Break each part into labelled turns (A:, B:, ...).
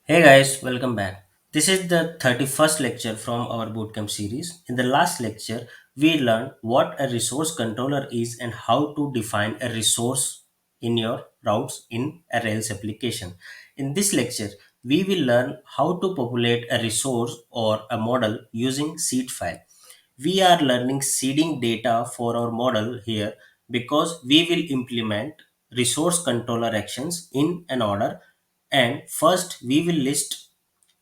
A: Hey guys, welcome back. This is the 31st lecture from our bootcamp series. In the last lecture, we learned what a resource controller is and how to define a resource in your routes in a Rails application. In this lecture, we will learn how to populate a resource or a model using seed file. We are learning seeding data for our model here because we will implement resource controller actions in an order, and first we will list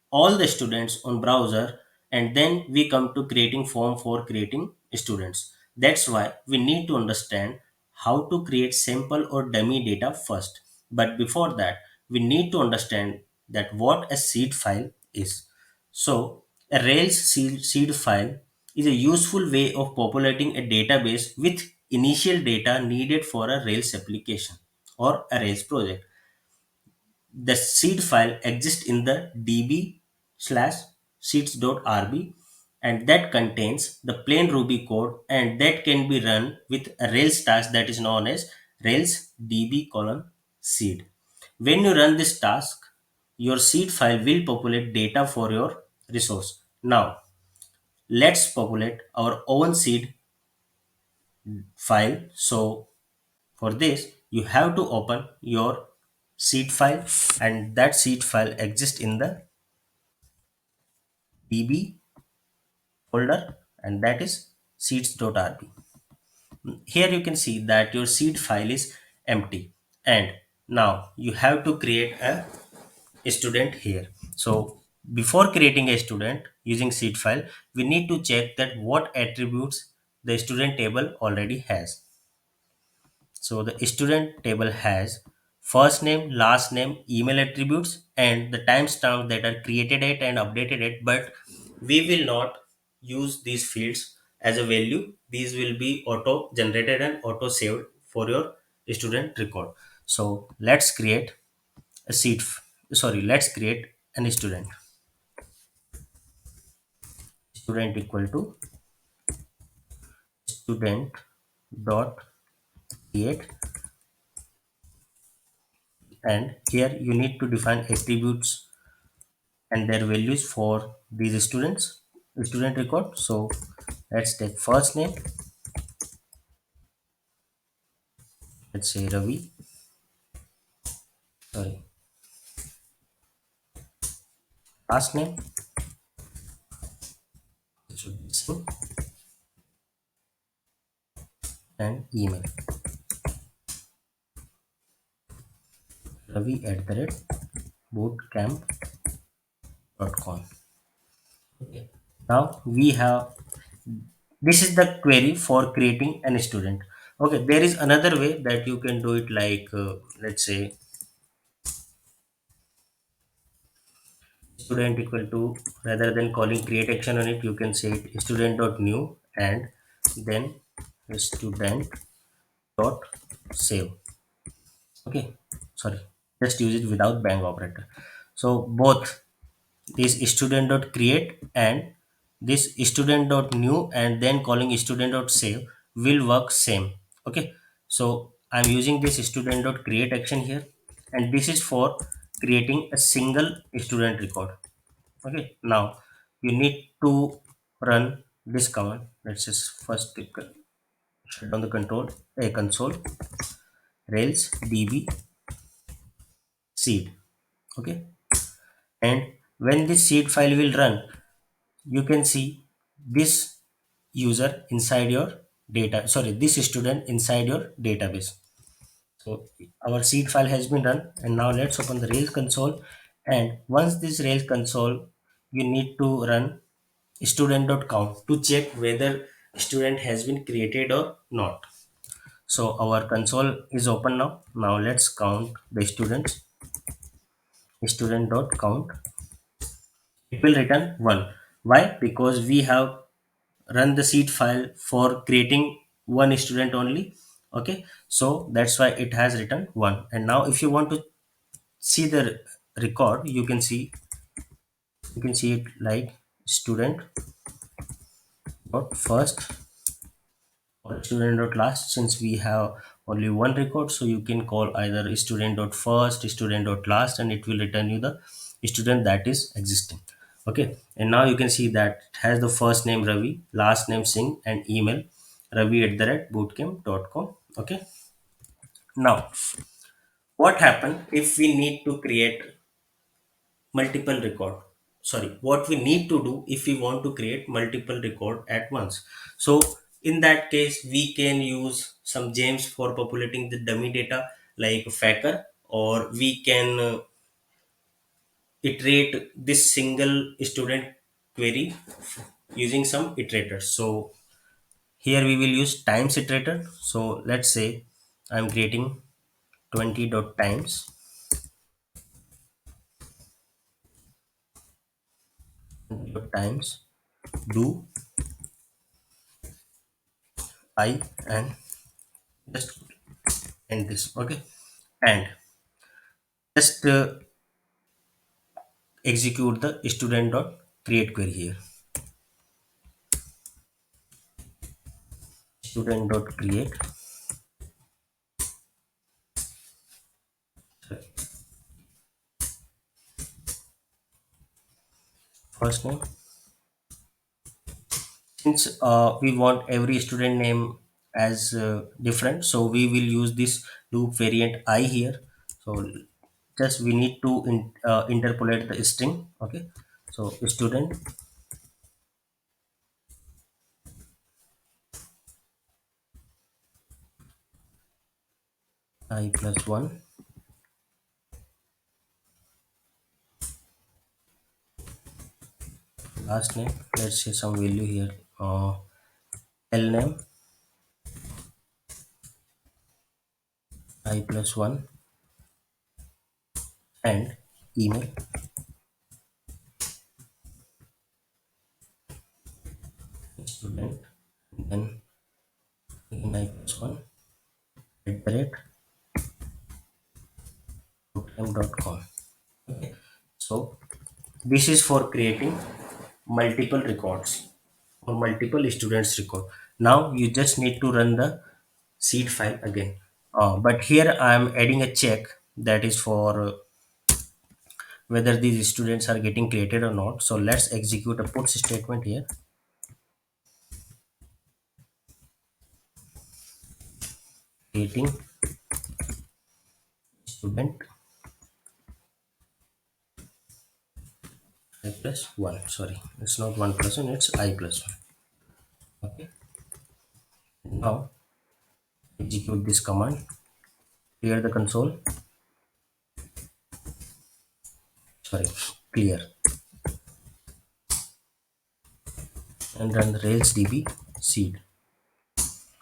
A: all the students on browser, and then we come to creating form for creating students. That's why we need to understand how to create sample or dummy data first. But before that, we need to understand that what a seed file is. So a Rails seed file is a useful way of populating a database with initial data needed for a Rails application or a Rails project. The seed file exists in the db slash seeds.rb, and that contains the plain Ruby code, and that can be run with a Rails task that is known as Rails db colon seed. When you run this task, your seed file will populate data for your resource. Now, let's populate our own seed file. So, for this, you have to open your seed file, and that seed file exists in the db folder, and that is seeds.rb. Here you can see that your seed file is empty, and now you have to create a student here. So before creating a student using seed file, we need to check that what attributes the student table already has. So the student table has first name, last name, email attributes, and the timestamp that are created at and updated at. But we will not use these fields as a value. These will be auto generated and auto saved for your student record. So let's create a let's create an student. Student equal to student dot create, and here you need to define attributes and their values for these student record. So let's take first name, let's say Ravi. Sorry, last name, it should be same, and email, Ravi at the rate bootcamp.com. Okay, now we have, this is the query for creating an student. Okay, there is another way that you can do it, like let's say student equal to, rather than calling create action on it, you can say it student dot new, and then student dot save. Okay, sorry, just use it without bang operator. So both this student dot create and this student dot new and then calling student dot save will work same. Okay, so I'm using this student dot create action here, and this is for creating a single student record. Okay, now you need to run this command. Let's just first shut down the console, rails db seed. Okay, and when this seed file will run, you can see this user inside your data, sorry, this student inside your database. So our seed file has been run, and now let's open the Rails console. And once this Rails console, you need to run student.count to check whether student has been created or not. So our console is open now. Now let's count the students. Student.count, it will return 1. Why? Because we have run the seed file for creating one student only. Okay, so that's why it has written 1. And now if you want to see the record, you can see it like student dot first or student dot last. Since we have only one record, so you can call either student dot first, student dot last, and it will return you the student that is existing. Okay, and now you can see that it has the first name Ravi, last name Singh, and email ravi@bootcamp.com. Okay, now what happen if we need to create multiple record, sorry, what we need to do if we want to create multiple record at once. So in that case we can use some James for populating the dummy data like Faker, or we can iterate this single student query using some iterators. So here we will use times iterator. So let's say I'm creating 20 dot times times do I, and just end this. Okay, and just execute the student dot create query here. Student dot create, sorry, first name. Since we want every student name as different, so we will use this loop variant I here. So just we need to interpolate the string. Okay, so student I plus 1, last name, let's say some value here, L name I plus 1, and email student, and then I plus 1 at the rate bootcamp.com. Okay, so this is for creating multiple records or multiple students record. Now you just need to run the seed file again. But here I am adding a check that is for whether these students are getting created or not. So let's execute a puts statement here. Creating student I plus 1. Sorry, it's not 1 plus 1, it's I plus 1. Okay, now execute this command, clear the console, sorry, clear, and run the Rails DB seed.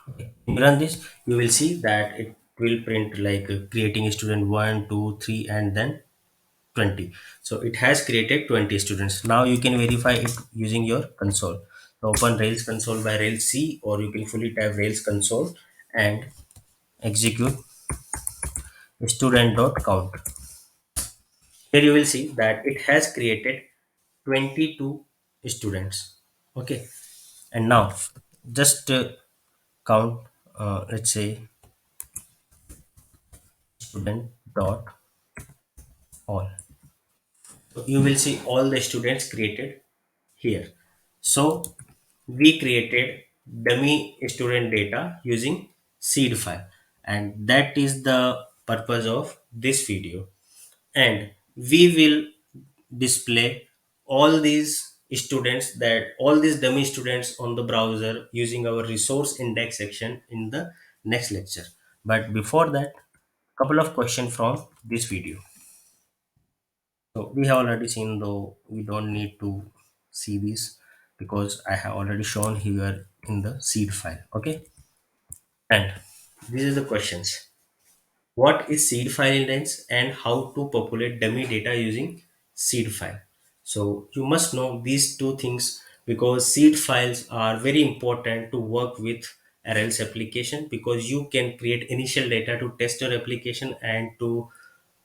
A: Okay. When you run this, you will see that it will print like creating a student 1, 2, 3, and then 20. So it has created 20 students. Now you can verify it using your console. So open Rails console by Rails C, or you can fully type Rails console and execute student.count. Here you will see that it has created 22 students. Okay, and now just count, let's say student dot all. So you will see all the students created here. So we created dummy student data using seed file, and that is the purpose of this video. And we will display all these students, that all these dummy students on the browser using our resource index section in the next lecture. But before that, couple of questions from this video. So we have already seen, though we don't need to see this because I have already shown here in the seed file. Okay, and these are the questions. What is seed file index and how to populate dummy data using seed file? So you must know these two things because seed files are very important to work with a Rails application, because you can create initial data to test your application and to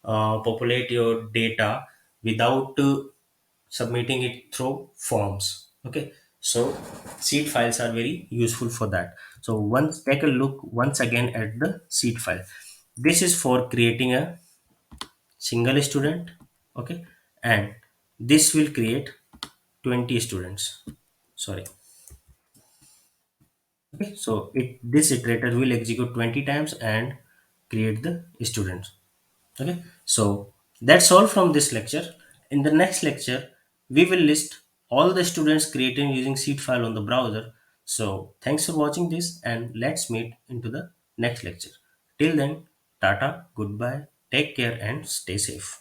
A: populate your data without submitting it through forms. Okay, so seed files are very useful for that. So once take a look once again at the seed file. This is for creating a single student. Okay, and this will create 20 students. Sorry. Okay, so this iterator will execute 20 times and create the students. Okay, so that's all from this lecture. In the next lecture, we will list all the students created using seed file on the browser. So thanks for watching this, and let's meet into the next lecture. Till then, tata, goodbye, take care and stay safe.